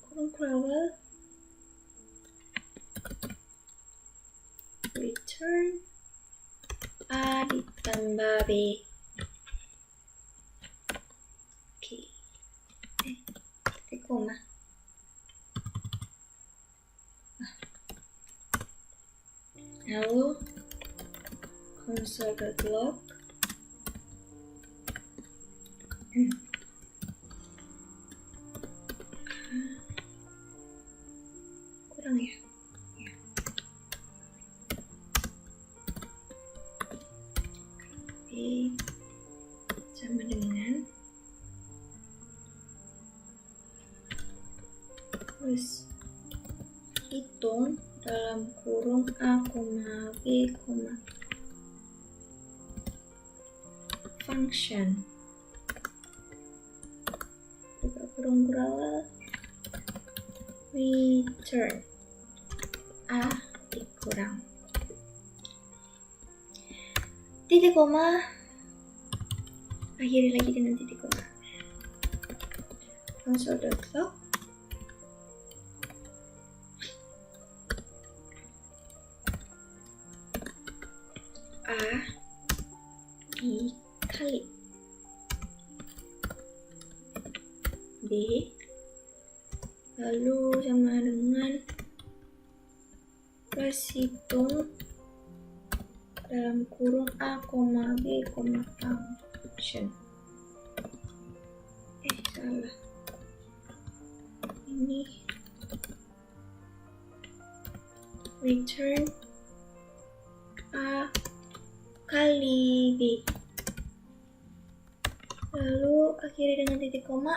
kurung kerawal, return A ditambah B. Oke. Titik koma. Lalu console.log kurang ya? Oke, sama dengan terus hitung dalam kurung A, B, function buka kurung kerawal, return A dikurang titik koma, akhiri lagi dengan titik koma. Console.log A dikali B, lalu sama dengan plus hitung dalam kurung A, B, function. Salah. Ini return A kali B. Lalu akhiri dengan titik koma.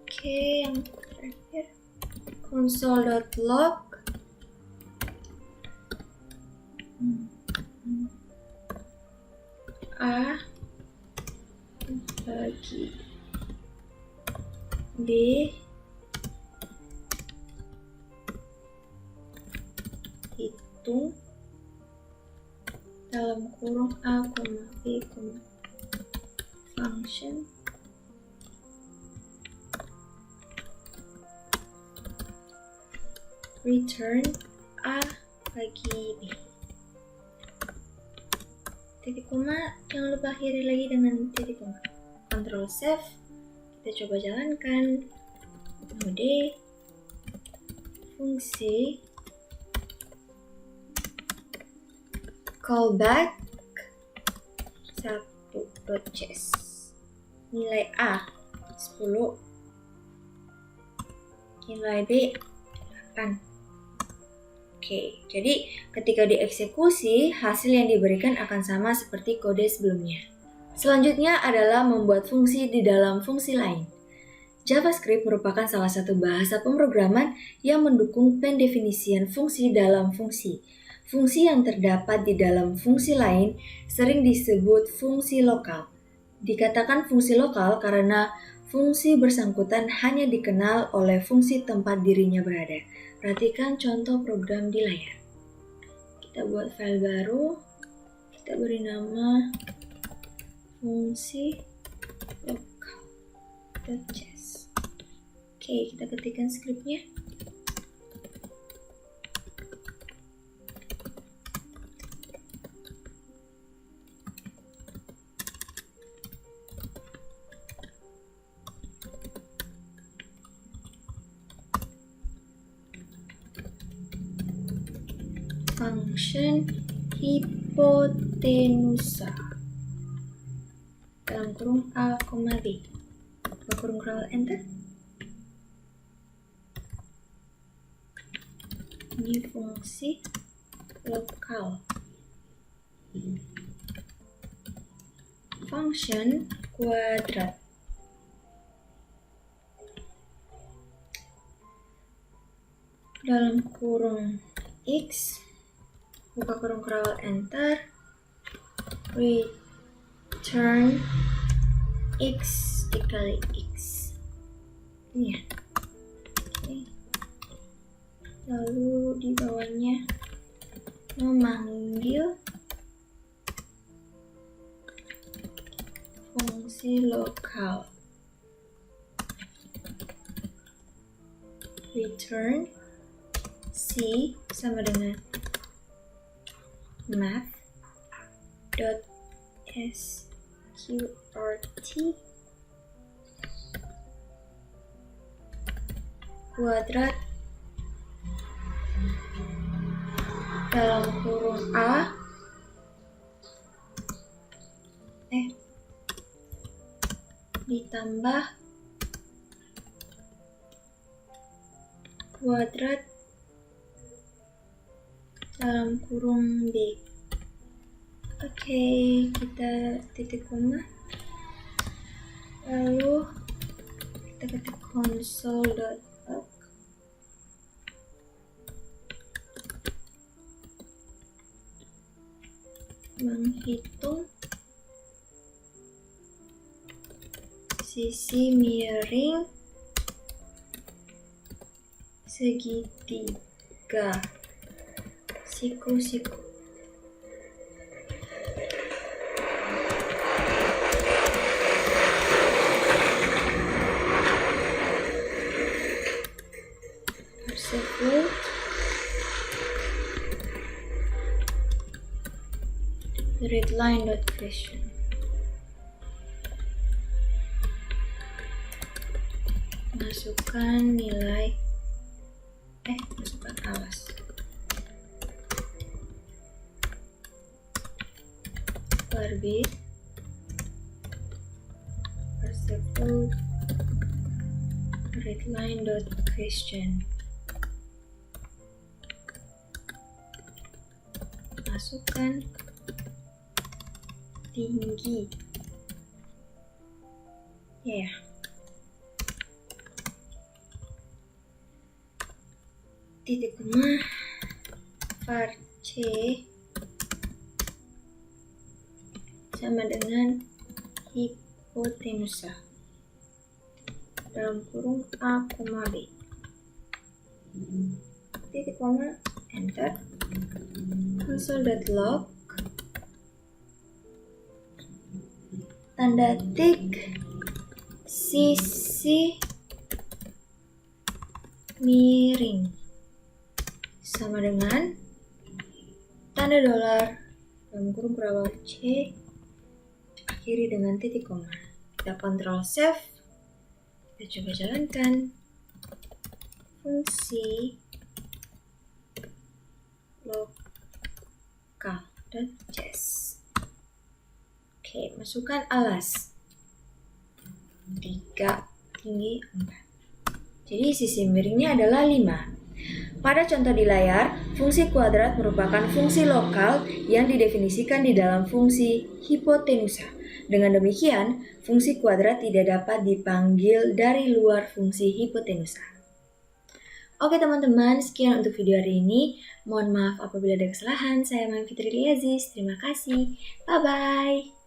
Oke, yang terakhir console.log A bagi B hitung dalam kurung A, B, function return A bagi B. Titik koma, jangan lupa akhiri lagi dengan titik koma. Ctrl save, kita coba jalankan. Mode fungsi callback 1.chess nilai A 10, nilai B 8. Oke, jadi ketika dieksekusi, hasil yang diberikan akan sama seperti kode sebelumnya. Selanjutnya adalah membuat fungsi di dalam fungsi lain. JavaScript merupakan salah satu bahasa pemrograman yang mendukung pendefinisian fungsi dalam fungsi. Fungsi yang terdapat di dalam fungsi lain sering disebut fungsi lokal. Dikatakan fungsi lokal karena fungsi bersangkutan hanya dikenal oleh fungsi tempat dirinya berada. Perhatikan contoh program di layar. Kita buat file baru, kita beri nama fungsi lokal.chess. Oke, kita ketikkan skripnya. Function hipotenusa dalam kurung A, B. Buka kurung kerawal, enter. Ini fungsi lokal. Function kuadrat. Dalam kurung X, buka kurung kerawal, enter. Return X dikali X. Ini ya. Oke. Lalu di bawahnya memanggil fungsi lokal. Return C sama dengan math.sqrt kuadrat dalam kurung A ditambah kuadrat dalam kurung B. Oke, kita titik koma. Lalu kita ketik console.log. Menghitung sisi miring segitiga siku-siku. Tersebut readline.question. Masukkan nilai masukkan alas. Orbit Persepool readline.question. Masukkan tinggi ya. Titik koma var C sama dengan hipotenusa dalam kurung A, B. Titik koma, enter. Console.log tanda tik sisi miring sama dengan tanda dolar dalam kurung berawal C akhiri dengan titik koma. Kita Ctrl save, kita coba jalankan fungsi lokal.js. Oke, masukkan alas 3 tinggi 4. Jadi sisi miringnya adalah 5. Pada contoh di layar, fungsi kuadrat merupakan fungsi lokal yang didefinisikan di dalam fungsi hipotenusa. Dengan demikian, fungsi kuadrat tidak dapat dipanggil dari luar fungsi hipotenusa. Oke teman-teman, sekian untuk video hari ini. Mohon maaf apabila ada kesalahan. Saya Mayang Fitrilia Aziz. Terima kasih. Bye-bye.